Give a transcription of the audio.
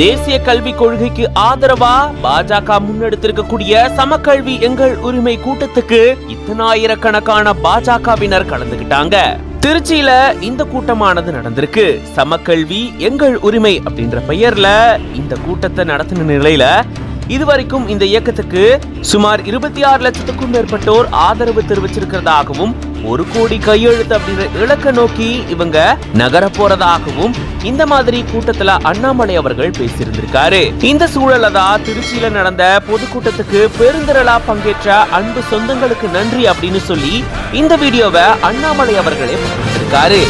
தேசிய கல்விக் கொள்கைக்கு ஆதரவா பாஜக முன்னெடுத்திருக்கக்கூடிய சமக்கல்வி எங்கள் உரிமை கூட்டத்துக்கு இத்தனாயிரக்கணக்கான பாஜகவினர் கலந்துகிட்டாங்க. திருச்சியில இந்த கூட்டமானது நடந்திருக்கு. சமக்கல்வி எங்கள் உரிமை அப்படின்ற பெயர்ல இந்த கூட்டத்தை நடத்தின நிலையில இதுவரைக்கும் இந்த இயக்கத்துக்கு சுமார் 26 லட்சத்துக்கும் மேற்பட்டோர் ஆதரவு தெரிவிச்சிருக்கிறதாகவும் 1 கோடி கையெழுத்து அப்படின்ற இலக்க நோக்கி இவங்க நகர போறதாகவும் இந்த மாதிரி கூட்டத்துல அண்ணாமலை அவர்கள் பேசியிருந்திருக்காரு. இந்த சூழல்ல தான் திருச்சியில நடந்த பொதுக்கூட்டத்துக்கு பெருந்திரளா பங்கேற்ற அன்பு சொந்தங்களுக்கு நன்றி அப்படின்னு சொல்லி இந்த வீடியோவை அண்ணாமலை அவர்களே பகிர்ந்திருக்காரு.